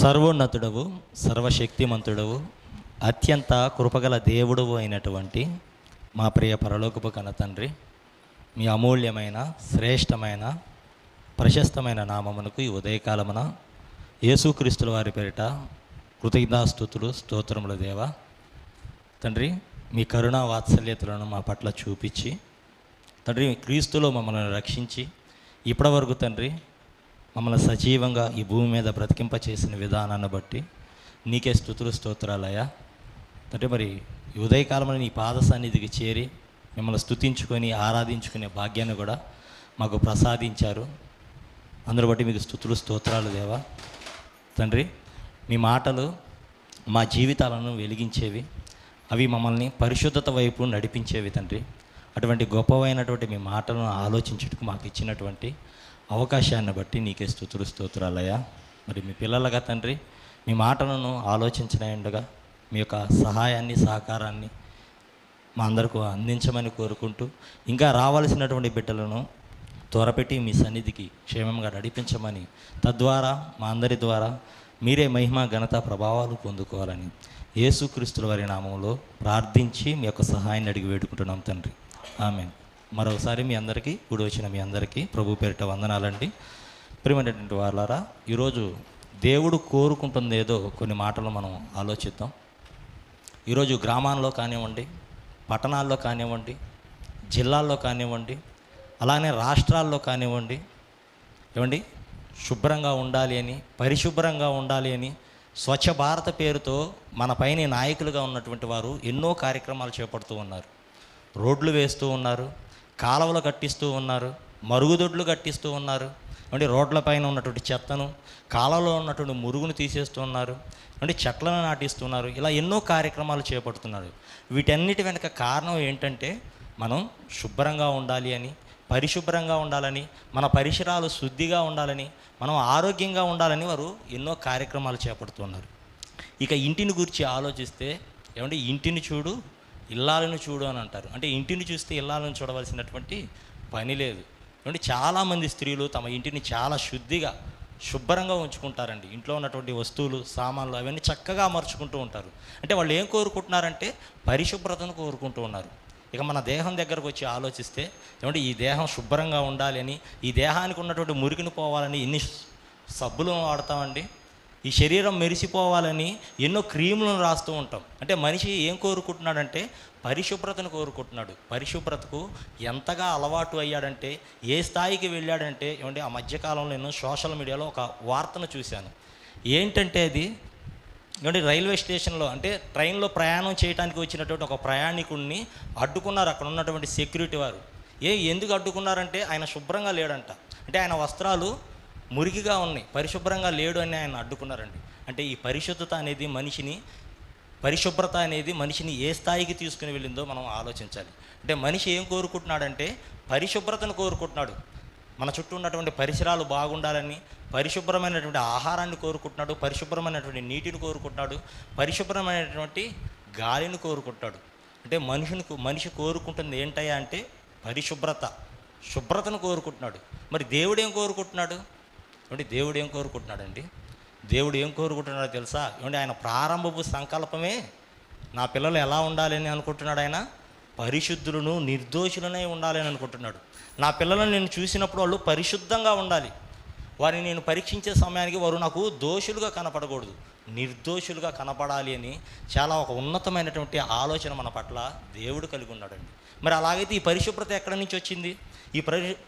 సర్వోన్నతుడవు, సర్వశక్తిమంతుడవు, అత్యంత కృపగల దేవుడవు అయినటువంటి మా ప్రియ పరలోకపు కన్న తండ్రి, మీ అమూల్యమైన శ్రేష్టమైన ప్రశస్తమైన నామమునకు ఈ ఉదయకాలమున యేసుక్రీస్తుల వారి పేరిట కృతజ్ఞతాస్తుతులు స్తోత్రముల దేవా. తండ్రి, మీ కరుణా వాత్సల్యతలను మా పట్ల చూపించి తండ్రి, క్రీస్తులో మమ్మల్ని రక్షించి ఇప్పటివరకు తండ్రి మమ్మల్ని సజీవంగా ఈ భూమి మీద బ్రతికింప చేసిన విధానాన్ని బట్టి నీకే స్తుతులు స్తోత్రాలయ్యా. తండ్రి, మరి ఈ ఉదయకాలంలో నీ పాద సన్నిధికి చేరి మిమ్మల్ని స్తుతించుకొని ఆరాధించుకునే భాగ్యాన్ని కూడా మాకు ప్రసాదించారు. అందరూ బట్టి మీకు స్తుతులు స్తోత్రాలు దేవా. తండ్రి, మీ మాటలు మా జీవితాలను వెలిగించేవి, అవి మమ్మల్ని పరిశుద్ధత వైపు నడిపించేవి. తండ్రి, అటువంటి గొప్పవైనటువంటి మీ మాటలను ఆలోచించుటకు మాకు ఇచ్చినటువంటి అవకాశాన్ని బట్టి నీకే స్తుతులు స్తోత్రాలయ్యా. మరి మీ పిల్లలుగా తండ్రి, మీ మాటలను ఆలోచించినట్టుగా మీ యొక్క సహాయాన్ని సహకారాన్ని మా అందరికీ అందించమని కోరుకుంటూ, ఇంకా రావాల్సినటువంటి బిడ్డలను త్వరపెట్టి మీ సన్నిధికి క్షేమంగా నడిపించమని, తద్వారా మా అందరి ద్వారా మీరే మహిమ ఘనత ప్రభావాలు పొందుకోవాలని యేసుక్రీస్తుల వారి నామంలో ప్రార్థించి మీ యొక్క సహాయాన్ని అడిగి వేడుకుంటున్నాం తండ్రి. ఆమేన్. మరొకసారి మీ అందరికీ, కూడి వచ్చిన మీ అందరికీ ప్రభు పేరిట వందనాలండి. ప్రియమైనటువంటి వాళ్ళారా, ఈరోజు దేవుడు కోరుకుంటుంది ఏదో కొన్ని మాటలు మనం ఆలోచిద్దాం. ఈరోజు గ్రామాల్లో కానివ్వండి, పట్టణాల్లో కానివ్వండి, జిల్లాల్లో కానివ్వండి, అలానే రాష్ట్రాల్లో కానివ్వండి, ఏమండి, శుభ్రంగా ఉండాలి అని, పరిశుభ్రంగా ఉండాలి అని స్వచ్ఛ భారత పేరుతో మన పైన నాయకులుగా ఉన్నటువంటి వారు ఎన్నో కార్యక్రమాలు చేపడుతూ ఉన్నారు. రోడ్లు వేస్తూ ఉన్నారు, కాలువలు కట్టిస్తూ ఉన్నారు, మరుగుదొడ్లు కట్టిస్తూ ఉన్నారు. అంటే రోడ్లపైన ఉన్నటువంటి చెత్తను, కాలంలో ఉన్నటువంటి మురుగును తీసేస్తూ ఉన్నారు, అంటే చెట్లను నాటిస్తున్నారు. ఇలా ఎన్నో కార్యక్రమాలు చేపడుతున్నారు. వీటన్నిటి వెనక కారణం ఏంటంటే మనం శుభ్రంగా ఉండాలి అని, పరిశుభ్రంగా ఉండాలని, మన పరిసరాలు శుద్ధిగా ఉండాలని, మనం ఆరోగ్యంగా ఉండాలని వారు ఎన్నో కార్యక్రమాలు చేపడుతున్నారు. ఇక ఇంటిని గురించి ఆలోచిస్తే, ఏమంటే ఇంటిని చూడు ఇల్లాలను చూడు అని అంటారు. అంటే ఇంటిని చూస్తే ఇల్లాలను చూడవలసినటువంటి పని లేదు. అంటే చాలామంది స్త్రీలు తమ ఇంటిని చాలా శుద్ధిగా శుభ్రంగా ఉంచుకుంటారండి. ఇంట్లో ఉన్నటువంటి వస్తువులు, సామాన్లు అవన్నీ చక్కగా అమర్చుకుంటూ ఉంటారు. అంటే వాళ్ళు ఏం కోరుకుంటున్నారంటే పరిశుభ్రతను కోరుకుంటూ ఉన్నారు. ఇక మన దేహం దగ్గరకు వచ్చి ఆలోచిస్తే, ఏమంటే ఈ దేహం శుభ్రంగా ఉండాలి అని, ఈ దేహానికి ఉన్నటువంటి మురికిని పోవాలని ఎన్ని సబ్బులు వాడతామండి. ఈ శరీరం మెరిసిపోవాలని ఎన్నో క్రీములను రాస్తూ ఉంటాం. అంటే మనిషి ఏం కోరుకుంటున్నాడంటే పరిశుభ్రతను కోరుకుంటున్నాడు. పరిశుభ్రతకు ఎంతగా అలవాటు అయ్యాడంటే, ఏ స్థాయికి వెళ్ళాడంటే, ఏమంటే ఆ మధ్యకాలంలో నేను సోషల్ మీడియాలో ఒక వార్తను చూశాను. ఏంటంటే అది, ఏమంటే రైల్వే స్టేషన్లో, అంటే ట్రైన్లో ప్రయాణం చేయడానికి వచ్చినటువంటి ఒక ప్రయాణికుడిని అడ్డుకున్నారు అక్కడ ఉన్నటువంటి సెక్యూరిటీ వారు. ఎందుకు అడ్డుకున్నారంటే ఆయన శుభ్రంగా లేడంట. అంటే ఆయన వస్త్రాలు మురికిగా ఉన్నాయి, పరిశుభ్రంగా లేడు అని ఆయన అడ్డుకున్నారండి. అంటే ఈ పరిశుద్ధత అనేది పరిశుభ్రత అనేది మనిషిని ఏ స్థాయికి తీసుకుని వెళ్ళిందో మనం ఆలోచించాలి. అంటే మనిషి ఏం కోరుకుంటున్నాడంటే పరిశుభ్రతను కోరుకుంటున్నాడు. మన చుట్టూ ఉన్నటువంటి పరిసరాలు బాగుండాలని, పరిశుభ్రమైనటువంటి ఆహారాన్ని కోరుకుంటున్నాడు, పరిశుభ్రమైనటువంటి నీటిని కోరుకుంటున్నాడు, పరిశుభ్రమైనటువంటి గాలిని కోరుకుంటాడు. అంటే మనిషి కోరుకుంటుంది ఏంటయ్యా అంటే శుభ్రతను కోరుకుంటున్నాడు. మరి దేవుడు ఏం కోరుకుంటున్నాడు అంటే దేవుడు ఏం కోరుకుంటున్నాడో తెలుసా? ఏమంటే ఆయన ప్రారంభపు సంకల్పమే నా పిల్లలు ఎలా ఉండాలని అనుకుంటున్నాడు. ఆయన పరిశుద్ధులను నిర్దోషులనే ఉండాలని అనుకుంటున్నాడు. నా పిల్లలను నేను చూసినప్పుడు వాళ్ళు పరిశుద్ధంగా ఉండాలి. వారిని నేను పరీక్షించే సమయానికి వారు నాకు దోషులుగా కనపడకూడదు, నిర్దోషులుగా కనపడాలి అని చాలా ఒక ఉన్నతమైనటువంటి ఆలోచన మన పట్ల దేవుడు కలిగి ఉన్నాడండి. మరి అలాగైతే ఈ పరిశుభ్రత ఎక్కడి నుంచి వచ్చింది? ఈ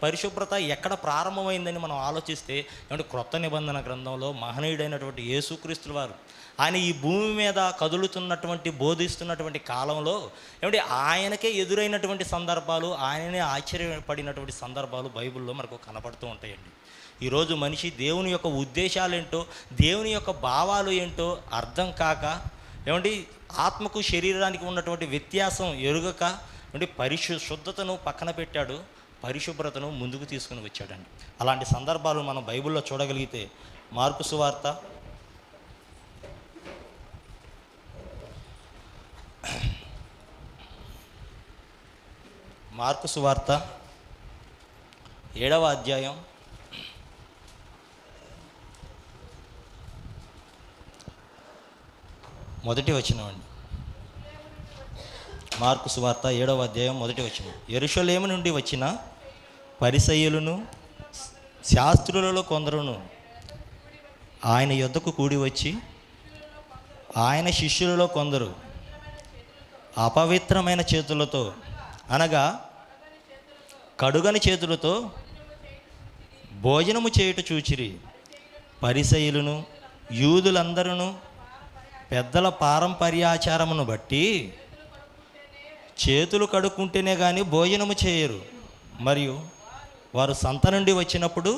పరిశుభ్రత ఎక్కడ ప్రారంభమైందని మనం ఆలోచిస్తే, ఏమంటే క్రొత్త నిబంధన గ్రంథంలో మహనీయుడైనటువంటి యేసుక్రీస్తుల వారు ఆయన ఈ భూమి మీద కదులుతున్నటువంటి బోధిస్తున్నటువంటి కాలంలో, ఏమంటే ఆయనకే ఎదురైనటువంటి సందర్భాలు, ఆయననే ఆశ్చర్యపడినటువంటి సందర్భాలు బైబిల్లో మనకు కనపడుతూ ఉంటాయండి. ఈరోజు మనిషి దేవుని యొక్క ఉద్దేశాలు ఏంటో, దేవుని యొక్క భావాలు ఏంటో అర్థం కాక, ఏమంటే ఆత్మకు శరీరానికి ఉన్నటువంటి వ్యత్యాసం ఎరుగక, అంటే శుద్ధతను పక్కన పెట్టాడు, పరిశుభ్రతను ముందుకు తీసుకుని వచ్చాడండి. అలాంటి సందర్భాలు మనం బైబిల్లో చూడగలిగితే, మార్కు సువార్త 7వ అధ్యాయం మొదటి వచనం అండి. మార్కు సువార్త 7వ అధ్యాయం మొదటి వచనం. యెరూషలేము నుండి వచ్చిన పరిసయ్యులను శాస్త్రులలో కొందరును ఆయన యొద్దకు కూడి వచ్చి, ఆయన శిష్యులలో కొందరు అపవిత్రమైన చేతులతో, అనగా కడుగని చేతులతో భోజనము చేయుట చూచిరి. పరిసయ్యులను యూదులందరూ పెద్దల పారంపర్యాచారమును బట్టి చేతులు కడుక్కుంటేనే కానీ భోజనము చేయరు, మరియు వారు సంత నుండి వచ్చినప్పుడు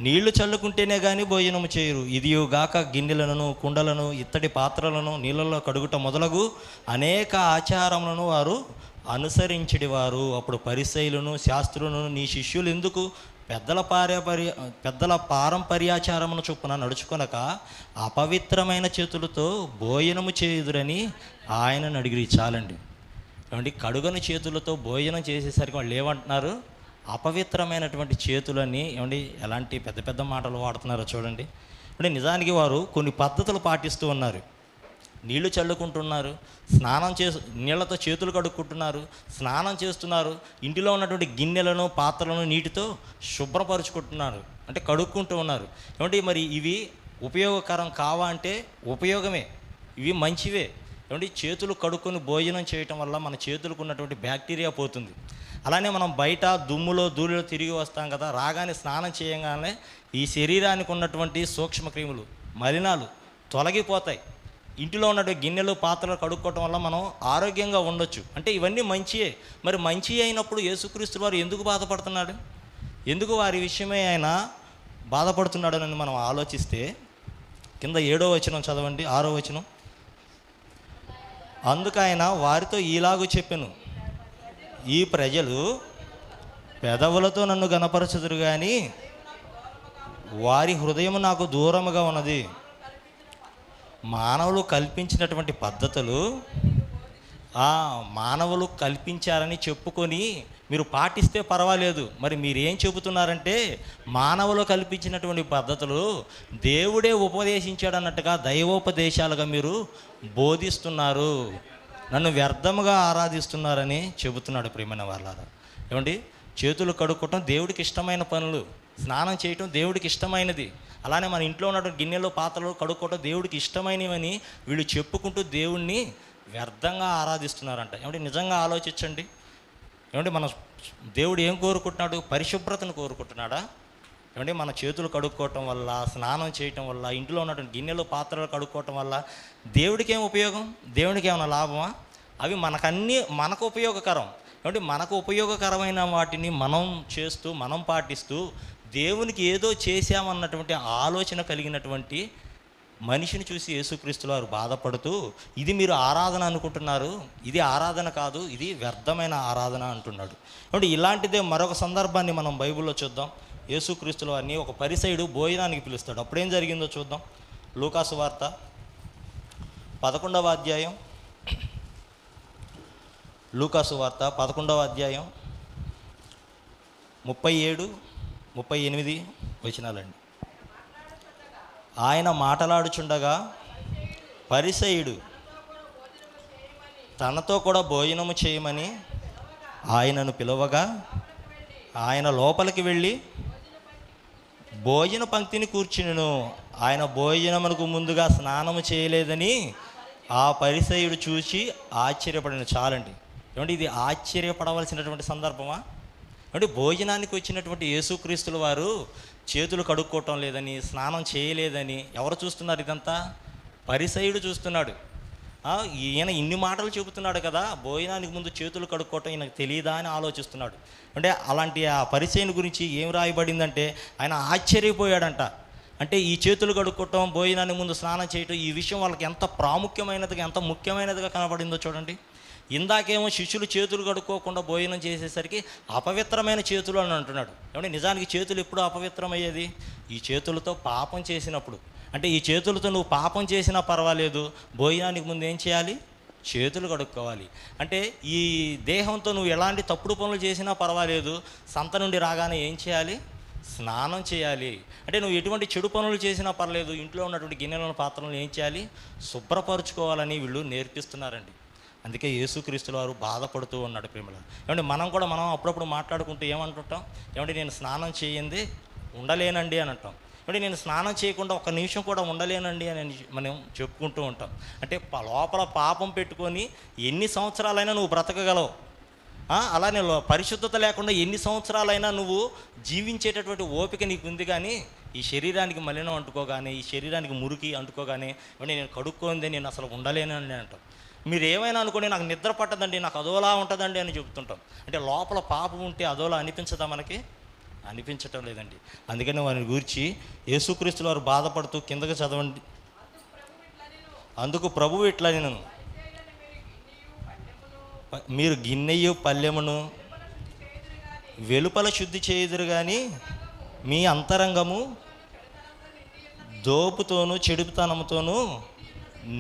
నీళ్లు చల్లుకుంటేనే కానీ భోజనము చేయరు. ఇదియుగాక గిన్నెలను, కుండలను, ఇత్తడి పాత్రలను నీళ్ళలో కడుగుట మొదలగు అనేక ఆచారములను వారు అనుసరించడివారు. అప్పుడు పరిసయ్యులను శాస్త్రులను, నీ శిష్యులు ఎందుకు పెద్దల పారంపర్యాచారమును చొప్పున నడుచుకొనక అపవిత్రమైన చేతులతో భోజనము చేయుదురని ఆయనను అడిగిరి. చాలండి. ఏమండి, కడుగని చేతులతో భోజనం చేసేసరికి వాళ్ళు ఏమంటున్నారు? అపవిత్రమైనటువంటి చేతులని. ఏమండి, ఎలాంటి పెద్ద పెద్ద మాటలు వాడుతున్నారో చూడండి. అంటే నిజానికి వారు కొన్ని పద్ధతులు పాటిస్తూ ఉన్నారు. నీళ్లు చల్లుకుంటున్నారు, నీళ్లతో చేతులు కడుక్కుంటున్నారు, స్నానం చేస్తున్నారు, ఇంటిలో ఉన్నటువంటి గిన్నెలను పాత్రలను నీటితో శుభ్రపరుచుకుంటున్నారు, అంటే కడుక్కుంటూ ఉన్నారు. ఏమంటే మరి ఇవి ఉపయోగకరం కావా అంటే ఉపయోగమే, ఇవి మంచివే. ఏమంటే చేతులు కడుక్కొని భోజనం చేయటం వల్ల మన చేతులకు ఉన్నటువంటి బ్యాక్టీరియా పోతుంది. అలానే మనం బయట దుమ్ములో ధూళిలో తిరిగి వస్తాం కదా, రాగానే స్నానం చేయగానే ఈ శరీరానికి ఉన్నటువంటి సూక్ష్మక్రిములు, మలినాలు తొలగిపోతాయి. ఇంటిలో ఉన్నటువంటి గిన్నెలు పాత్రలు కడుక్కోవటం వల్ల మనం ఆరోగ్యంగా ఉండొచ్చు. అంటే ఇవన్నీ మంచియే. మరి మంచి అయినప్పుడు యేసుక్రీస్తు వారు ఎందుకు బాధపడుతున్నాడు? ఎందుకు వారి విషయమే ఆయన బాధపడుతున్నాడు అని మనం ఆలోచిస్తే, కింద 7వ వచనం చదవండి, 6వ వచనం. అందుకు ఆయన వారితో ఈలాగు చెప్పెను, ఈ ప్రజలు పెదవులతో నన్ను గణపరచుదురు కానీ వారి హృదయం నాకు దూరముగా ఉన్నది. మానవులు కల్పించినటువంటి పద్ధతులు మానవులు కల్పించారని చెప్పుకొని మీరు పాటిస్తే పర్వాలేదు. మరి మీరేం చెబుతున్నారంటే మానవులు కల్పించినటువంటి పద్ధతులు దేవుడే ఉపదేశించాడు అన్నట్టుగా దైవోపదేశాలుగా మీరు బోధిస్తున్నారు, నన్ను వ్యర్థముగా ఆరాధిస్తున్నారని చెబుతున్నాడు. ప్రియమైన వాళ్ళారా, ఏమండి, చేతులు కడుక్కోవటం దేవుడికి ఇష్టమైన పనులు, స్నానం చేయటం దేవుడికి ఇష్టమైనది. అలానే మన ఇంట్లో ఉన్నటువంటి గిన్నెలు పాత్రలు కడుక్కోవటం దేవుడికి ఇష్టమైనవని వీళ్ళు చెప్పుకుంటూ దేవుణ్ణి వ్యర్థంగా ఆరాధిస్తున్నారంట. ఏమంటే నిజంగా ఆలోచించండి. ఏమంటే మన దేవుడు ఏం కోరుకుంటున్నాడు? పరిశుభ్రతను కోరుకుంటున్నాడా? ఏమంటే మన చేతులు కడుక్కోవటం వల్ల, స్నానం చేయటం వల్ల, ఇంట్లో ఉన్నటువంటి గిన్నెలు పాత్రలు కడుక్కోవటం వల్ల దేవుడికి ఏం ఉపయోగం? దేవుడికి ఏమైనా లాభమా? అవి మనకు ఉపయోగకరం. ఏమంటే మనకు ఉపయోగకరమైన వాటిని మనం చేస్తూ, మనం పాటిస్తూ దేవునికి ఏదో చేశామన్నటువంటి ఆలోచన కలిగినటువంటి మనిషిని చూసి యేసుక్రీస్తు వారు బాధపడుతూ, ఇది మీరు ఆరాధన అనుకుంటున్నారు, ఇది ఆరాధన కాదు, ఇది వ్యర్థమైన ఆరాధన అంటున్నాడు. అంటే ఇలాంటిదే మరొక సందర్భాన్ని మనం బైబిల్లో చూద్దాం. యేసుక్రీస్తు వారిని ఒక పరిసయ్యుడు భోజనానికి పిలుస్తాడు. అప్పుడేం జరిగిందో చూద్దాం. లూకాసు వార్త 11వ అధ్యాయం, లూకాసు వార్త 11వ అధ్యాయం 37, 38 వచనాలండి. ఆయన మాటలాడుచుండగా పరిసయ్యుడు తనతో కూడా భోజనము చేయమని ఆయనను పిలవగా, ఆయన లోపలికి వెళ్ళి భోజన పంక్తిని కూర్చునెను. ఆయన భోజనమునకు ముందుగా స్నానము చేయలేదని ఆ పరిసయ్యుడు చూసి ఆశ్చర్యపడిన. చాలండి. ఏమంటే ఇది ఆశ్చర్యపడవలసినటువంటి సందర్భమా? అంటే భోజనానికి వచ్చినటువంటి యేసుక్రీస్తుల వారు చేతులు కడుక్కోవటం లేదని, స్నానం చేయలేదని ఎవరు చూస్తున్నారు? ఇదంతా పరిసయ్యుడు చూస్తున్నాడు. ఈయన ఇన్ని మాటలు చెబుతున్నాడు కదా, భోజనానికి ముందు చేతులు కడుక్కోవటం ఈయనకు తెలియదా అని ఆలోచిస్తున్నాడు. అంటే అలాంటి ఆ పరిసయ్యుని గురించి ఏం రాయబడిందంటే ఆయన ఆశ్చర్యపోయాడంట. అంటే ఈ చేతులు కడుక్కోవటం, భోజనానికి ముందు స్నానం చేయటం, ఈ విషయం వాళ్ళకి ఎంత ప్రాముఖ్యమైనదిగా, ఎంత ముఖ్యమైనదిగా కనబడిందో చూడండి. ఇందాకేమో శిష్యులు చేతులు కడుక్కోకుండా భోజనం చేసేసరికి అపవిత్రమైన చేతులు అని అంటున్నాడు. ఏమంటే నిజానికి చేతులు ఎప్పుడు అపవిత్రమయ్యేది? ఈ చేతులతో పాపం చేసినప్పుడు. అంటే ఈ చేతులతో నువ్వు పాపం చేసినా పర్వాలేదు, భోజనానికి ముందు ఏం చేయాలి? చేతులు కడుక్కోవాలి. అంటే ఈ దేహంతో నువ్వు ఎలాంటి తప్పుడు పనులు చేసినా పర్వాలేదు, సంత నుండి రాగానే ఏం చేయాలి? స్నానం చేయాలి. అంటే నువ్వు ఎటువంటి చెడు పనులు చేసినా పర్లేదు, ఇంట్లో ఉన్నటువంటి గిన్నెలను పాత్రలను ఏం చేయాలి, శుభ్రపరచుకోవాలని వీళ్ళు నేర్పిస్తున్నారండి. అందుకే యేసుక్రీస్తుల వారు బాధపడుతూ ఉన్నాడు ప్రేమలో. ఏమంటే మనం అప్పుడప్పుడు మాట్లాడుకుంటూ ఏమంటుంటాం, ఏమంటే నేను స్నానం చేయంది ఉండలేనండి అని అంటాం. అంటే నేను స్నానం చేయకుండా ఒక్క నిమిషం కూడా ఉండలేనండి అని మనం చెప్పుకుంటూ ఉంటాం. అంటే లోపల పాపం పెట్టుకొని ఎన్ని సంవత్సరాలైనా నువ్వు బ్రతకగలవు. అలానే పరిశుద్ధత లేకుండా ఎన్ని సంవత్సరాలైనా నువ్వు జీవించేటటువంటి ఓపిక నీకు ఉంది. కానీ ఈ శరీరానికి మలినం అంటుకోగానే, ఈ శరీరానికి మురికి అంటుకోగానే నేను కడుక్కోంది నేను అసలు ఉండలేనని అంటాం. మీరు ఏమైనా అనుకోండి, నాకు నిద్ర పట్టదండి, నాకు అదోలా ఉంటుందండి అని చెప్తుంటాం. అంటే లోపల పాపం ఉంటే అదోలా అనిపించదా మనకి? అనిపించటం లేదండి. అందుకని వారిని గురించి యేసుక్రీస్తుల వారు బాధపడుతూ కిందకి చదవండి. అందుకు ప్రభువు ఇట్లా, నేను మీరు గిన్నెయు పల్లెమును వెలుపల శుద్ధి చేయుదురు కానీ మీ అంతరంగము దోపుతోనూ చెడుపుతనంతోనూ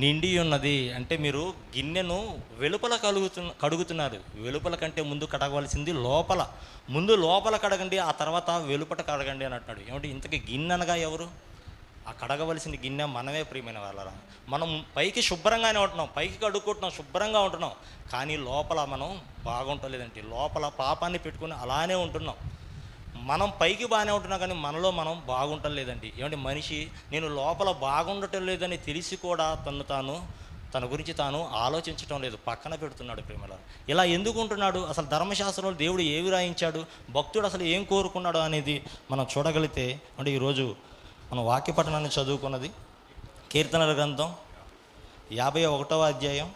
నిండి ఉన్నది. అంటే మీరు గిన్నెను వెలుపల కడుగుతున్నారు. వెలుపల కంటే ముందు కడగవలసింది లోపల. ముందు లోపల కడగండి, ఆ తర్వాత వెలుపట కడగండి అని అంటున్నాడు. ఏమంటే ఇంతకీ గిన్నె అనగా ఎవరు? ఆ కడగవలసిన గిన్నె మనమే ప్రియమైన వాళ్ళరా. మనం పైకి శుభ్రంగానే ఉంటున్నాం, పైకి కడుక్కుంటున్నాం, శుభ్రంగా ఉంటున్నాం, కానీ లోపల మనం బాగుంటలేదంటే లోపల పాపాన్ని పెట్టుకుని అలానే ఉంటున్నాం. మనం పైకి బాగానే ఉంటున్నాం కానీ మనలో మనం బాగుంటం లేదండి. ఏమంటే మనిషి నేను లోపల బాగుండటం లేదని తెలిసి కూడా తన గురించి తాను ఆలోచించటం లేదు, పక్కన పెడుతున్నాడు ప్రేమలో. ఇలా ఎందుకు ఉంటున్నాడు? అసలు ధర్మశాస్త్రంలో దేవుడు ఏవి రాయించాడు, భక్తుడు అసలు ఏం కోరుకున్నాడు అనేది మనం చూడగలిగితే, అంటే ఈరోజు మనం వాక్య పఠనాన్ని చదువుకున్నది కీర్తనల గ్రంథం 51వ అధ్యాయం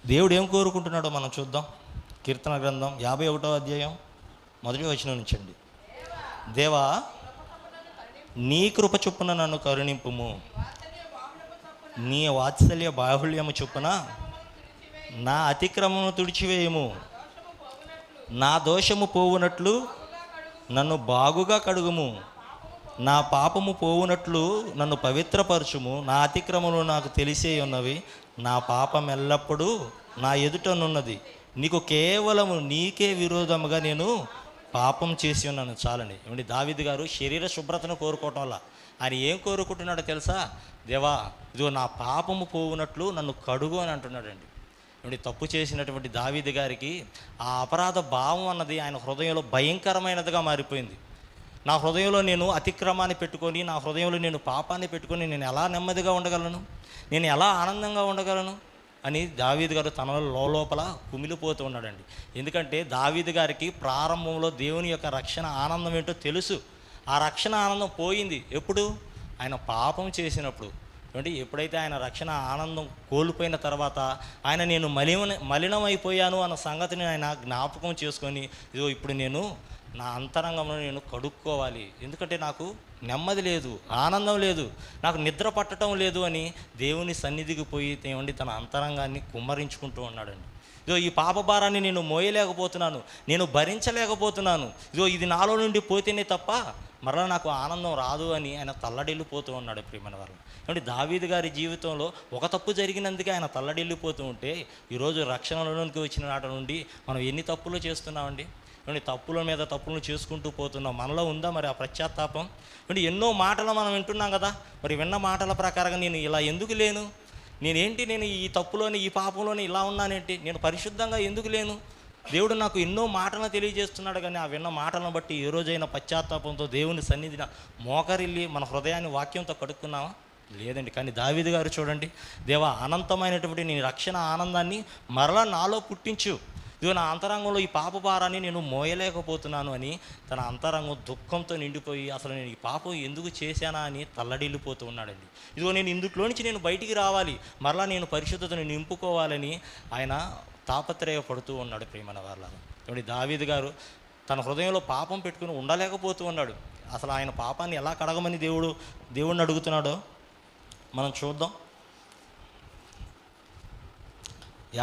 దేవుడు ఏం కోరుకుంటున్నాడో మనం చూద్దాం. కీర్తన గ్రంథం 51వ అధ్యాయం మొదటి వచనం నుంచండి. దేవా, నీ కృప చొప్పున నన్ను కరుణింపుము, నీ వాత్సల్య బాహుళ్యము చొప్పున నా అతిక్రమము తుడిచివేయము, నా దోషము పోవునట్లు నన్ను బాగుగా కడుగుము, నా పాపము పోవునట్లు నన్ను పవిత్రపరచుము. నా అతిక్రమములు నాకు తెలిసే ఉన్నవి, నా పాపం ఎల్లప్పుడూ నా ఎదుటనున్నది. నీకు కేవలము నీకే విరోధముగా నేను పాపం చేసి ఉన్నాను. చాలండి. ఏమంటే దావీదు గారు శరీర శుభ్రతను కోరుకోవటం వల్ల ఆయన ఏం కోరుకుంటున్నాడో తెలుసా? దేవా, ఇదిగో నా పాపము పోవునట్లు నన్ను కడుగు అని అంటున్నాడండి. ఏమంటే తప్పు చేసినటువంటి దావీదు గారికి ఆ అపరాధ భావం అన్నది ఆయన హృదయంలో భయంకరమైనదిగా మారిపోయింది. నా హృదయంలో నేను అతిక్రమాన్ని పెట్టుకొని, నా హృదయంలో నేను పాపాన్ని పెట్టుకొని నేను ఎలా నెమ్మదిగా ఉండగలను, నేను ఎలా ఆనందంగా ఉండగలను అని దావీదు గారు తనలో లోపల కుమిలిపోతూ ఉన్నాడండి. ఎందుకంటే దావీదు గారికి ప్రారంభంలో దేవుని యొక్క రక్షణ ఆనందం ఏంటో తెలుసు. ఆ రక్షణ ఆనందం పోయింది ఎప్పుడు? ఆయన పాపం చేసినప్పుడు. అంటే ఎప్పుడైతే ఆయన రక్షణ ఆనందం కోల్పోయిన తర్వాత ఆయన నేను మలినమైపోయాను అన్న సంగతిని ఆయన జ్ఞాపకం చేసుకొని, ఇదిగో ఇప్పుడు నేను నా అంతరంగంలో నేను కడుక్కోవాలి, ఎందుకంటే నాకు నెమ్మది లేదు, ఆనందం లేదు, నాకు నిద్ర పట్టడం లేదు అని దేవుని సన్నిధికి పోయి ఏమండి తన అంతరంగాన్ని కుమ్మరించుకుంటూ ఉన్నాడండి. ఇదిగో ఈ పాప భారాన్ని నేను మోయలేకపోతున్నాను, నేను భరించలేకపోతున్నాను, ఇదిగో ఇది నాలో నుండి పోతేనే తప్ప మరలా నాకు ఆనందం రాదు అని ఆయన తల్లడిల్లిపోతూ ఉన్నాడు ప్రియమైన వాళ్ళు. ఏమంటే దావీదు గారి జీవితంలో ఒక తప్పు జరిగినందుకే ఆయన తల్లడిల్లిపోతూ ఉంటే, ఈరోజు రక్షణలోనికి వచ్చిన నాటి నుండి మనం ఎన్ని తప్పులు చేస్తున్నామండి. అంటే తప్పుల మీద తప్పులను చేసుకుంటూ పోతున్నాం. మనలో ఉందా మరి ఆ పశ్చాత్తాపం? అంటే ఎన్నో మాటలు మనం వింటున్నాం కదా, మరి విన్న మాటల ప్రకారంగా నేను ఇలా ఎందుకు లేను, నేను ఈ తప్పులోని ఈ పాపంలోని ఇలా ఉన్నానేంటి, నేను పరిశుద్ధంగా ఎందుకు లేను? దేవుడు నాకు ఎన్నో మాటలను తెలియజేస్తున్నాడు, కానీ ఆ విన్న మాటలను బట్టి ఏ రోజైనా పశ్చాత్తాపంతో దేవుని సన్నిధిన మోకరిల్లి మన హృదయాన్ని వాక్యంతో కడుక్కున్నావా? లేదండి. కానీ దావీదు గారు చూడండి, దేవా, అనంతమైనటువంటి నీ రక్షణ ఆనందాన్ని మరలా నాలో పుట్టించు, ఇదిగో నా అంతరంగంలో ఈ పాప భారాన్ని నేను మోయలేకపోతున్నాను అని తన అంతరంగం దుఃఖంతో నిండిపోయి అసలు నేను ఈ పాపం ఎందుకు చేశానా అని తల్లడిల్లిపోతూ ఉన్నాడండి. ఇదిగో నేను ఇందులో నుంచి నేను బయటికి రావాలి, మరలా నేను పరిశుద్ధతను నింపుకోవాలని ఆయన తాపత్రయపడుతూ ఉన్నాడు ప్రియమైన వాళ్ళ. కాబట్టి దావీదు గారు తన హృదయంలో పాపం పెట్టుకుని ఉండలేకపోతూ ఉన్నాడు. అసలు ఆయన పాపాన్ని ఎలా కడగమని దేవుడిని అడుగుతున్నాడో మనం చూద్దాం.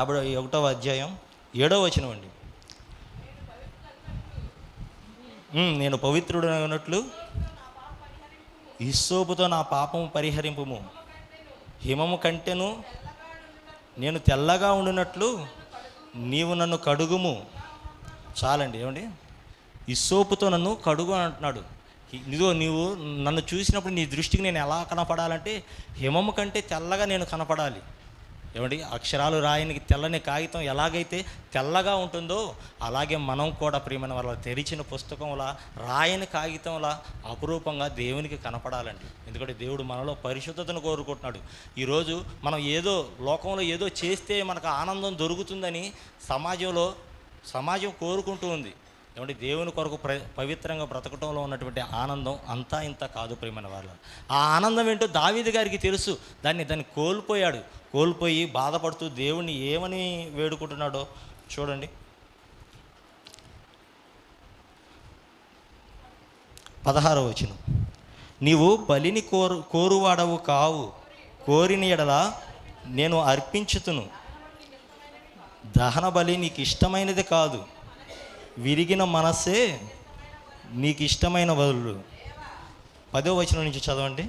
51వ అధ్యాయం 7వ వచనం అండి. నేను పవిత్రుడు అన్నట్లు హిస్సోపుతో నా పాపము పరిహరింపుము, హిమము కంటెను నేను తెల్లగా ఉండినట్లు నీవు నన్ను కడుగుము. చాలండి. ఏమండి, ఈ సోపుతో నన్ను కడుగు అని అంటున్నాడు. ఇదిగో నీవు నన్ను చూసినప్పుడు నీ దృష్టికి నేను ఎలా కనపడాలంటే హిమము కంటే తెల్లగా నేను కనపడాలి. ఏమండి, అక్షరాలు రాయని తెల్లని కాగితం ఎలాగైతే తెల్లగా ఉంటుందో అలాగే మనం కూడా ప్రియమైన వాళ్ళ తెరిచిన పుస్తకంలా రాయని కాగితంలా అపురూపంగా దేవునికి కనపడాలండి. ఎందుకంటే దేవుడు మనలో పరిశుద్ధతను కోరుకుంటున్నాడు. ఈరోజు మనం ఏదో లోకంలో ఏదో చేస్తే మనకు ఆనందం దొరుకుతుందని సమాజం కోరుకుంటూ ఉంది. ఏమంటే దేవుని కొరకు పవిత్రంగా బ్రతకటంలో ఉన్నటువంటి ఆనందం అంతా ఇంత కాదు ప్రియమైన వాళ్ళ. ఆ ఆనందం ఏంటో దావీదు గారికి తెలుసు. దాన్ని కోల్పోయి బాధపడుతూ దేవుణ్ణి ఏమని వేడుకుంటున్నాడో చూడండి. 16వ వచనం, నీవు బలిని కోరువాడవు కావు, కోరిన ఎడల నేను అర్పించుతును. దహన బలి నీకు ఇష్టమైనది కాదు, విరిగిన మనస్సే నీకు ఇష్టమైన బలులు. 10వ వచనం నుంచి చదవండి.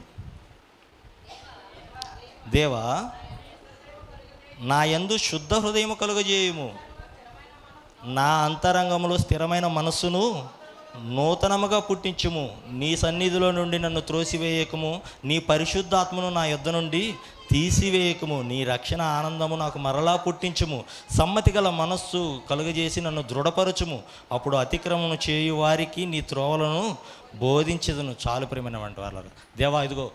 దేవా, నా యందు శుద్ధ హృదయము కలుగజేయుము, నా అంతరంగంలో స్థిరమైన మనస్సును నూతనముగా పుట్టించుము. నీ సన్నిధిలో నుండి నన్ను త్రోసివేయకము, నీ పరిశుద్ధాత్మను నా యొద్ద నుండి తీసివేయకము. నీ రక్షణ ఆనందము నాకు మరలా పుట్టించుము. సమ్మతి గల మనస్సు కలుగజేసి నన్ను దృఢపరచుము. అప్పుడు అతిక్రమము చేయు వారికి నీ త్రోవలను బోధించదును. చాలు ప్రియమైన వంటి వాళ్ళు. దేవా, ఇదిగో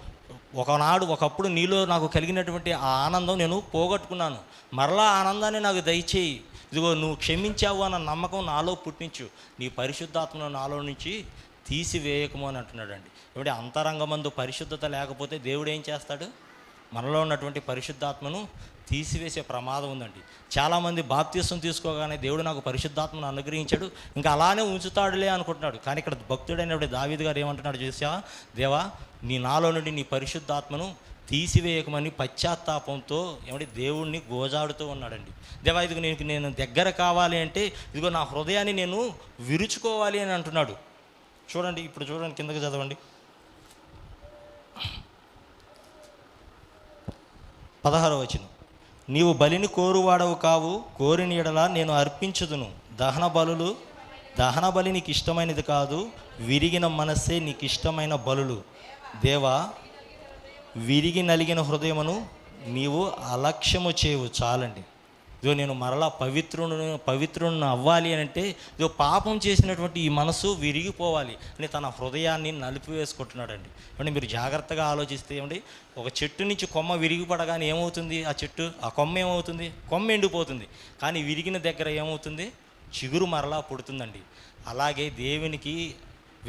ఒకప్పుడు నీలో నాకు కలిగినటువంటి ఆ ఆనందం నేను పోగొట్టుకున్నాను. మరలా ఆనందాన్ని నాకు దయచేయి. ఇదిగో నువ్వు క్షమించావు అన్న నమ్మకం నాలో పుట్టించు. నీ పరిశుద్ధాత్మను నాలో నుంచి తీసివేయకము అని అంటున్నాడండి. ఏమిటి, అంతరంగమందు పరిశుద్ధత లేకపోతే దేవుడు ఏం చేస్తాడు? మనలో ఉన్నటువంటి పరిశుద్ధాత్మను తీసివేసే ప్రమాదం ఉందండి. చాలామంది బాప్తిసం తీసుకోగానే దేవుడు నాకు పరిశుద్ధాత్మను అనుగ్రహించాడు, ఇంకా అలానే ఉంచుతాడులే అనుకుంటున్నాడు. కానీ ఇక్కడ భక్తుడైనటువంటి దావీదు గారు ఏమంటున్నాడు చూసావా? దేవా, నీ నాలో నుండి నీ పరిశుద్ధాత్మను తీసివేయకమని పశ్చాత్తాపంతో ఏమంటే దేవుణ్ణి గోజాడుతూ ఉన్నాడండి. దేవా, ఇదిగో నేను దగ్గర కావాలి అంటే ఇదిగో నా హృదయాన్ని నేను విరుచుకోవాలి అని అంటున్నాడు. చూడండి, ఇప్పుడు చూడండి, కిందకి చదవండి. 16వ వచనం, నీవు బలిని కోరువాడవు కావు, కోరిన ఎడల నేను అర్పించుదును. దహన బలి నీకు ఇష్టమైనది కాదు, విరిగిన మనస్సే నీకు ఇష్టమైన బలులు. దేవా, విరిగి నలిగిన హృదయమును నీవు అలక్ష్యము చేయవు. చాలండి. ఇదో నేను మరలా పవిత్రులను అవ్వాలి అని అంటే ఇదో పాపం చేసినటువంటి ఈ మనసు విరిగిపోవాలి అని తన హృదయాన్ని నలిపివేసుకుంటున్నాడండి. అంటే మీరు జాగ్రత్తగా ఆలోచిస్తే ఏమండి, ఒక చెట్టు నుంచి కొమ్మ విరిగిపడగానే ఏమవుతుంది? ఆ కొమ్మ ఏమవుతుంది? కొమ్మ ఎండిపోతుంది. కానీ విరిగిన దగ్గర ఏమవుతుంది? చిగురు మరలా పుడుతుందండి. అలాగే దేవునికి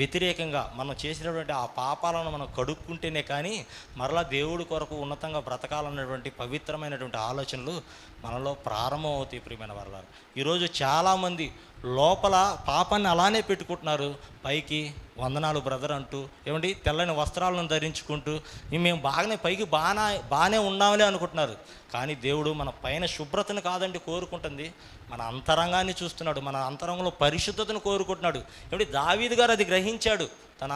వ్యతిరేకంగా మనం చేసినటువంటి ఆ పాపాలను మనం కడుక్కుంటేనే కానీ మరలా దేవుడి కొరకు ఉన్నతంగా బ్రతకాలన్నటువంటి పవిత్రమైనటువంటి ఆలోచనలు మనలో ప్రారంభం అవుతాయి. ప్రియమైన వారు, ఈరోజు చాలామంది లోపల పాపాన్ని అలానే పెట్టుకుంటున్నారు, పైకి వందనాలు బ్రదర్ అంటూ ఏమండి తెల్లని వస్త్రాలను ధరించుకుంటూ మేము పైకి బాగానే ఉన్నామని అనుకుంటున్నారు. కానీ దేవుడు మన పైన శుభ్రతను కాదండి కోరుకుంటుంది, మన అంతరంగాన్ని చూస్తున్నాడు. మన అంతరంగంలో పరిశుద్ధతను కోరుకుంటున్నాడు. ఏమిటి, దావీదు గారు అది గ్రహించాడు. తన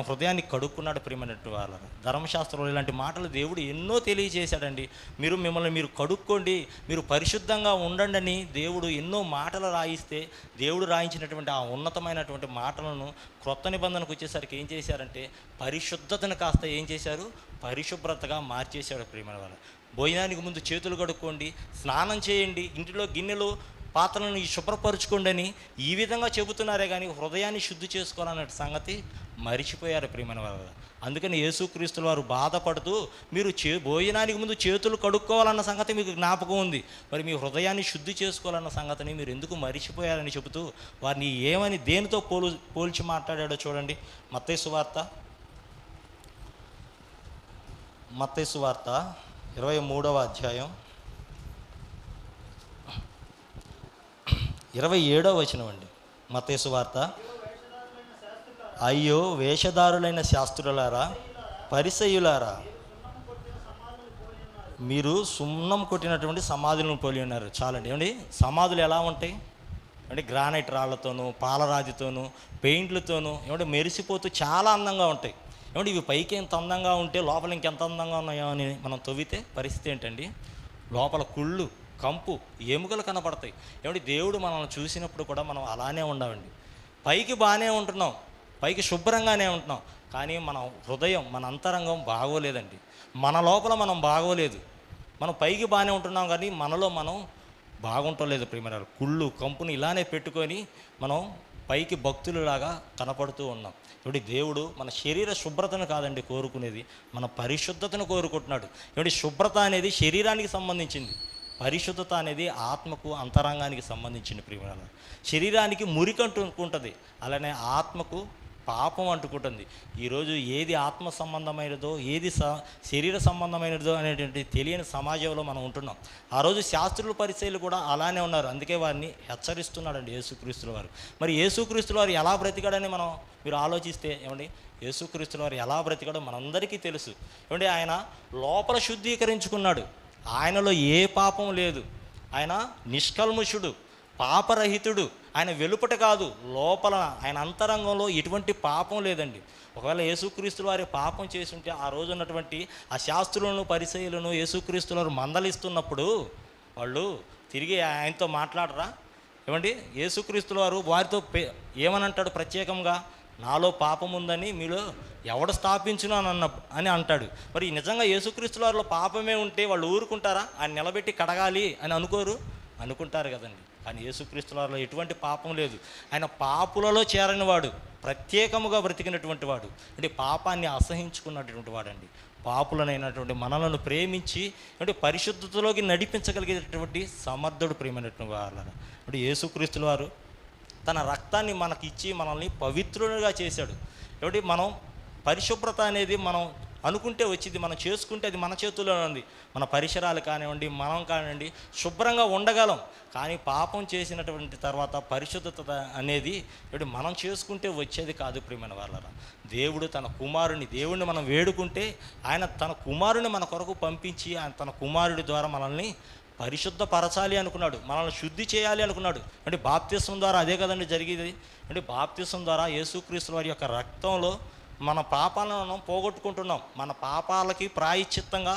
హృదయాన్ని కడుక్కున్నాడు. ప్రియమైనట్టు వాళ్ళ ధర్మశాస్త్రంలో ఇలాంటి మాటలు దేవుడు ఎన్నో తెలియజేశాడండి. మిమ్మల్ని మీరు కడుక్కోండి, మీరు పరిశుద్ధంగా ఉండండి అని దేవుడు ఎన్నో మాటలు రాయిస్తే దేవుడు రాయించినటువంటి ఆ ఉన్నతమైనటువంటి మాటలను క్రొత్త నిబంధనకు వచ్చేసరికి ఏం చేశారంటే పరిశుద్ధతను కాస్త ఏం చేశారు? పరిశుభ్రతగా మార్చేశాడు. ప్రియమైన వాళ్ళ, భోజనానికి ముందు చేతులు కడుక్కోండి, స్నానం చేయండి, ఇంటిలో గిన్నెలు పాత్రలను శుభ్రపరచుకోండి అని ఈ విధంగా చెబుతున్నారే కానీ హృదయాన్ని శుద్ధి చేసుకోవాలన్న సంగతి మరిచిపోయారు. ప్రియమైన వారు, అందుకని యేసుక్రీస్తుల వారు బాధపడుతూ మీరు భోజనానికి ముందు చేతులు కడుక్కోవాలన్న సంగతి మీకు జ్ఞాపకం ఉంది, మరి మీ హృదయాన్ని శుద్ధి చేసుకోవాలన్న సంగతిని మీరు ఎందుకు మరిచిపోయారని చెబుతూ వారిని ఏమని దేనితో పోల్చి మాట్లాడాడో చూడండి. మత్తయి సువార్త 23వ అధ్యాయం 27వ వచనం అండి. మత్తయి సువార్త, అయ్యో వేషధారులైన శాస్త్రులారా, పరిసయ్యులారా, మీరు సున్నం కొట్టినటువంటి సమాధులను పోలి ఉన్నారు. చాలండి. ఏమండి, సమాధులు ఎలా ఉంటాయి అంటే గ్రానైట్ రాళ్లతోనూ పాలరాతితోనూ పెయింట్లతోనూ ఏమంటే మెరిసిపోతూ చాలా అందంగా ఉంటాయి. ఏమంటే ఇవి పైకి ఎంత అందంగా ఉంటే లోపల ఇంకెంత అందంగా ఉన్నాయో అని మనం తవ్వితే పరిస్థితి ఏంటండి? లోపల కుళ్ళు, కంపు, ఎముకలు కనపడతాయి. ఏమంటే దేవుడు మనల్ని చూసినప్పుడు కూడా మనం అలానే ఉండవండి. పైకి బాగానే ఉంటున్నాం, పైకి శుభ్రంగానే ఉంటున్నాం, కానీ మన హృదయం, మన అంతరంగం బాగోలేదండి. మన లోపల మనం బాగోలేదు. మనం పైకి బాగానే ఉంటున్నాం కానీ మనలో మనం బాగుంటలేదు ప్రియమైన. కుళ్ళు కంపుని ఇలానే పెట్టుకొని మనం పైకి భక్తులలాగా కనపడుతూ ఉన్నాం. ఇప్పుడు దేవుడు మన శరీర శుభ్రతను కాదండి కోరుకునేది, మన పరిశుద్ధతను కోరుకుంటున్నాడు. ఇప్పుడు శుభ్రత అనేది శరీరానికి సంబంధించింది, పరిశుద్ధత అనేది ఆత్మకు అంతరంగానికి సంబంధించింది ప్రియమైన. శరీరానికి మురికి అంటుకుంటుంది, అలానే ఆత్మకు పాపం అంటుకుంటుంది. ఈరోజు ఏది ఆత్మ సంబంధమైనదో ఏది శరీర సంబంధమైనదో అనేటువంటి తెలియని సమాజంలో మనం ఉంటున్నాం. ఆ రోజు శాస్త్రుల పరిచయులు కూడా అలానే ఉన్నారు, అందుకే వారిని హెచ్చరిస్తున్నాడండి యేసుక్రీస్తుల వారు. మరి యేసుక్రీస్తుల వారు ఎలా బ్రతికాడని మనం మీరు ఆలోచిస్తే ఏమండి, యేసుక్రీస్తుల వారు ఎలా బ్రతికాడో మనందరికీ తెలుసు. ఏమండి, ఆయన లోపల శుద్ధీకరించుకున్నాడు, ఆయనలో ఏ పాపం లేదు, ఆయన నిష్కల్ముషుడు, పాపరహితుడు. ఆయన వెలుపట కాదు, లోపల ఆయన అంతరంగంలో ఎటువంటి పాపం లేదండి. ఒకవేళ యేసుక్రీస్తుల వారి పాపం చేసి ఉంటే ఆ రోజు ఉన్నటువంటి ఆ శాస్త్రులను పరిచయులను యేసుక్రీస్తుల వారు మందలిస్తున్నప్పుడు వాళ్ళు తిరిగి ఆయనతో మాట్లాడరా? ఏమండి, యేసుక్రీస్తుల వారు వారితో ఏమని అంటాడు? ప్రత్యేకంగా నాలో పాపం ఉందని మీలో ఎవడు స్థాపించును అని అంటాడు. మరి నిజంగా యేసుక్రీస్తుల వారిలో పాపమే ఉంటే వాళ్ళు ఊరుకుంటారా? ఆయన నిలబెట్టి కడగాలి అని అనుకోరు, అనుకుంటారు కదండి. కానీ యేసుక్రీస్తుల వారిలో ఎటువంటి పాపం లేదు. ఆయన పాపులలో చేరని వాడు, ప్రత్యేకముగా బ్రతికినటువంటి వాడు, అంటే పాపాన్ని అసహించుకున్నటువంటి వాడండి. పాపులనైనటువంటి మనలను ప్రేమించి అంటే పరిశుద్ధతలోకి నడిపించగలిగేటటువంటి సమర్థుడు ప్రేమైనటువంటి వాళ్ళ. అంటే యేసుక్రీస్తుల వారు తన రక్తాన్ని మనకి ఇచ్చి మనల్ని పవిత్రులుగా చేశాడు. కాబట్టి మనం పరిశుభ్రత అనేది మనం అనుకుంటే వచ్చింది, మనం చేసుకుంటే అది మన చేతుల్లోనే ఉంది. మన పరిసరాలు కానివ్వండి, మనం కానివ్వండి శుభ్రంగా ఉండగలం. కానీ పాపం చేసినటువంటి తర్వాత పరిశుద్ధత అనేది ఇప్పుడు మనం చేసుకుంటే వచ్చేది కాదు ప్రియమైన వాళ్ళరా. దేవుడు తన దేవుడిని మనం వేడుకుంటే ఆయన తన కుమారుని మన కొరకు పంపించి ఆయన తన కుమారుడి ద్వారా మనల్ని పరిశుద్ధపరచాలి అనుకున్నాడు, మనల్ని శుద్ధి చేయాలి అనుకున్నాడు. అంటే బాప్తిసం ద్వారా అదే కదండి జరిగేది. అంటే బాప్తిసం ద్వారా యేసుక్రీస్తు వారి యొక్క రక్తంలో మన పాపాలను పోగొట్టుకుంటున్నాం. మన పాపాలకి ప్రాయశ్చిత్తంగా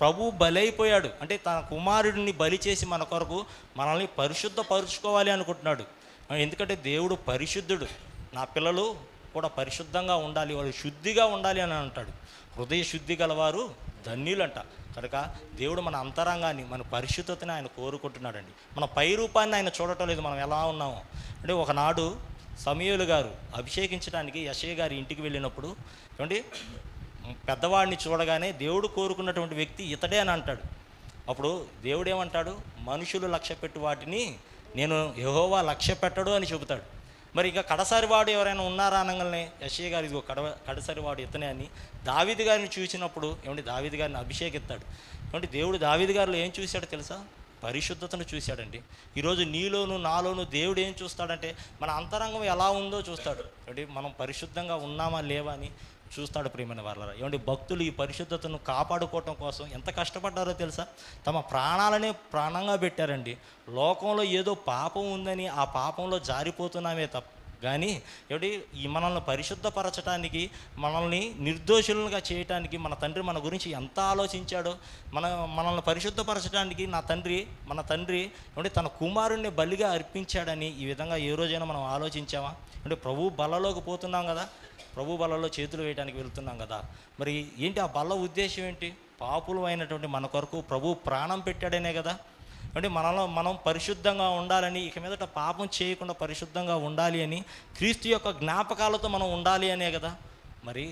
ప్రభు బలైపోయాడు. అంటే తన కుమారుడిని బలి చేసి మన కొరకు మనల్ని పరిశుద్ధపరుచుకోవాలి అనుకుంటున్నాడు. ఎందుకంటే దేవుడు పరిశుద్ధుడు, నా పిల్లలు కూడా పరిశుద్ధంగా ఉండాలి, వాళ్ళు శుద్ధిగా ఉండాలి అని అంటాడు. హృదయ శుద్ధి గలవారు ధన్యులంట. కనుక దేవుడు మన అంతరంగాన్ని, మన పరిశుద్ధతని ఆయన కోరుకుంటున్నాడండి. మన పై రూపాన్ని ఆయన చూడటం లేదు, మనం ఎలా ఉన్నామో. అంటే ఒకనాడు సమూయేలు గారు అభిషేకించడానికి యెషయా గారి ఇంటికి వెళ్ళినప్పుడు ఏమండి, పెద్దవాడిని చూడగానే దేవుడు కోరుకున్నటువంటి వ్యక్తి ఇతడే అని అంటాడు. అప్పుడు దేవుడు ఏమంటాడు? మనుషులు లక్ష్యపెట్టు వాటిని నేను యెహోవా లక్ష్యపెట్టడు అని చెబుతాడు. మరి ఇక కడసారివాడు ఎవరైనా ఉన్నారా అనగానే యెషయా గారు ఇదిగో కడసారివాడు ఇతనే అని దావీదు గారిని చూసినప్పుడు ఏమంటే దావీదు గారిని అభిషేకిస్తాడు. ఏమంటే దేవుడు దావీదు గారిలో ఏం చూశాడో తెలుసా? పరిశుద్ధతను చూశాడండి. ఈరోజు నీలోను నాలోను దేవుడు ఏం చూస్తాడంటే మన అంతరంగం ఎలా ఉందో చూస్తాడు. అంటే మనం పరిశుద్ధంగా ఉన్నామా లేవా అని చూస్తాడు ప్రియమైన వాళ్ళ. ఏమంటే భక్తులు ఈ పరిశుద్ధతను కాపాడుకోవటం కోసం ఎంత కష్టపడ్డారో తెలుసా? తమ ప్రాణాలనే ప్రాణంగా పెట్టారండి. లోకంలో ఏదో పాపం ఉందని ఆ పాపంలో జారిపోతున్నామే తప్ప కానీ ఏమిటి ఈ మనల్ని పరిశుద్ధపరచడానికి, మనల్ని నిర్దోషులుగా చేయటానికి మన తండ్రి మన గురించి ఎంత ఆలోచించాడో, మనల్ని పరిశుద్ధపరచడానికి మన తండ్రి ఏమిటి తన కుమారుణ్ణి బలిగా అర్పించాడని ఈ విధంగా ఏ రోజైనా మనం ఆలోచించామా? అంటే ప్రభు బలలోకి పోతున్నాం కదా, ప్రభు బలలో చేతులు వేయడానికి వెళ్తున్నాం కదా. మరి ఏంటి ఆ బల ఉద్దేశం ఏంటి? పాపులు అయినటువంటి మన కొరకు ప్రభు ప్రాణం పెట్టాడనే కదా. అంటే మనం పరిశుద్ధంగా ఉండాలని, ఇక మీదట పాపం చేయకుండా పరిశుద్ధంగా ఉండాలి అని, క్రీస్తు యొక్క జ్ఞాపకాలతో మనం ఉండాలి అనే కదా. మరి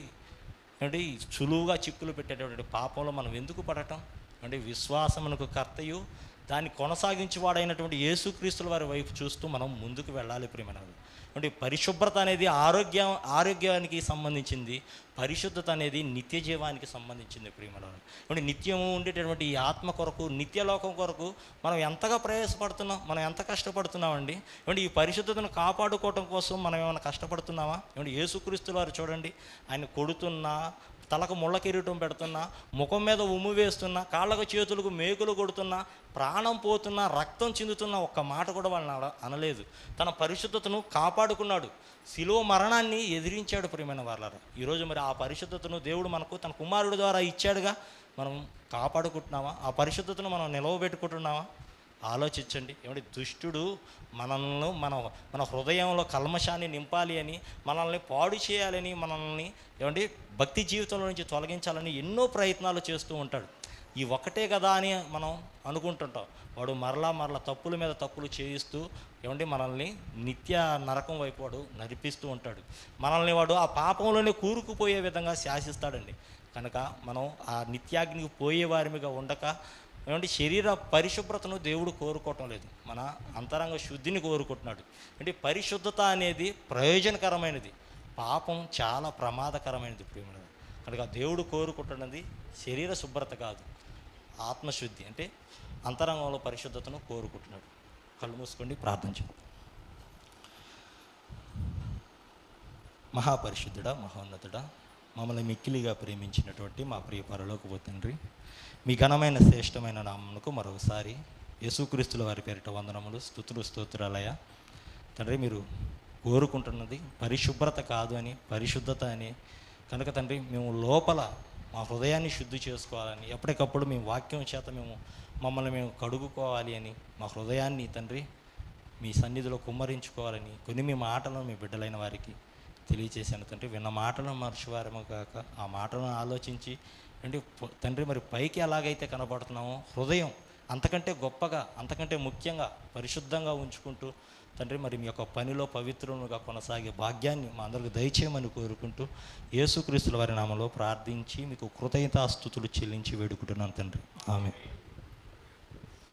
అంటే సులువుగా చిక్కులు పెట్టేటటువంటి పాపంలో మనం ఎందుకు పడటం? అంటే విశ్వాసమునకు కర్తయు దాన్ని కొనసాగించేవాడైనటువంటి యేసుక్రీస్తుల వారి వైపు చూస్తూ మనం ముందుకు వెళ్ళాలి ప్రియమైన. అంటే పరిశుభ్రత అనేది ఆరోగ్యానికి సంబంధించింది, పరిశుద్ధత అనేది నిత్య జీవానికి సంబంధించింది ప్రియమైన. అంటే నిత్యము ఉండేటటువంటి ఈ ఆత్మ కొరకు, నిత్యలోకం కొరకు మనం ఎంతగా ప్రయాసపడుతున్నాం, మనం ఎంత కష్టపడుతున్నామండి. అంటే ఈ పరిశుద్ధతను కాపాడుకోవటం కోసం మనం ఏమైనా కష్టపడుతున్నామా? ఏమంటే యేసుక్రీస్తుల వారు చూడండి, ఆయన కొడుతున్నా తలకు ముళ్ళ కిరీటం పెడుతున్నా, ముఖం మీద ఉమ్ము వేస్తున్నా, కాళ్ళకు చేతులకు మేకులు కొడుతున్నా, ప్రాణం పోతున్నా, రక్తం చిందుతున్నా, ఒక్క మాట కూడా వాళ్ళని అనలేదు. తన పరిశుద్ధతను కాపాడుకున్నాడు. శిలువ మరణాన్ని ఎదిరించాడు. ప్రియమైన వాళ్ళారా, ఈరోజు మరి ఆ పరిశుద్ధతను దేవుడు మనకు తన కుమారుడి ద్వారా ఇచ్చాడుగా. మనం కాపాడుకుంటున్నామా? ఆ పరిశుద్ధతను మనం నిలవబెట్టుకుంటున్నామా? ఆలోచించండి. ఏమంటే దుష్టుడు మనల్ని మన హృదయంలో కల్మషాన్ని నింపాలి అని, మనల్ని పాడు చేయాలని, మనల్ని ఏమంటే భక్తి జీవితంలో నుంచి తొలగించాలని ఎన్నో ప్రయత్నాలు చేస్తూ ఉంటాడు. ఈ ఒక్కటే కదా అని మనం అనుకుంటుంటాం. వాడు మరలా తప్పుల మీద తప్పులు చేయిస్తూ ఏమంటే మనల్ని నిత్య నరకం వైపు వాడు నడిపిస్తూ ఉంటాడు. మనల్ని వాడు ఆ పాపంలోనే కూరుకుపోయే విధంగా శాసిస్తాడండి. కనుక మనం ఆ నిత్యాగ్నికి పోయే వారిగా ఉండక, ఏమంటే శరీర పరిశుభ్రతను దేవుడు కోరుకోవటం లేదు, మన అంతరంగ శుద్ధిని కోరుకుంటున్నాడు. అంటే పరిశుద్ధత అనేది ప్రయోజనకరమైనది, పాపం చాలా ప్రమాదకరమైనది ప్రియమైనది. కనుక దేవుడు కోరుకుంటున్నది శరీర శుభ్రత కాదు, ఆత్మశుద్ధి. అంటే అంతరంగంలో పరిశుద్ధతను కోరుకుంటున్నాడు. కళ్ళు మూసుకోండి, ప్రార్థన చేద్దాం. మహాపరిశుద్ధుడా, మహోన్నతుడా, మమ్మల్ని మిక్కిలిగా ప్రేమించినటువంటి మా ప్రియ పరలోకపు తండ్రి, మీ ఘనమైన శ్రేష్టమైన నామమునకు మరొకసారి యేసుక్రీస్తుల వారి పేరిట వందనములు, స్తుతులు, స్తోత్రాలయ. తండ్రి, మీరు కోరుకుంటున్నది పరిశుభ్రత కాదు అని, పరిశుద్ధత అని. కనుక తండ్రి, మేము లోపల మా హృదయాన్ని శుద్ధి చేసుకోవాలని, ఎప్పటికప్పుడు మేము వాక్యం చేత మమ్మల్ని మేము కడుగుకోవాలి అని, మా హృదయాన్ని తండ్రి మీ సన్నిధిలో కుమ్మరించుకోవాలని కొన్ని మీ మాటలను మీ బిడ్డలైన వారికి తెలియచేశాను తండ్రి. విన్న మాటలను మర్చివారేమో కాక ఆ మాటలను ఆలోచించి, అంటే తండ్రి మరి పైకి ఎలాగైతే కనబడుతున్నామో హృదయం అంతకంటే గొప్పగా, అంతకంటే ముఖ్యంగా పరిశుద్ధంగా ఉంచుకుంటూ తండ్రి మరి మీ యొక్క పనిలో పవిత్రులుగా కొనసాగే భాగ్యాన్ని మా అందరికి దయచేయమని కోరుకుంటూ యేసుక్రీస్తుల వారి నామములో ప్రార్థించి మీకు కృతజ్ఞతాస్తుతులు చెల్లించి వేడుకుంటున్నాను తండ్రి. ఆమేన్.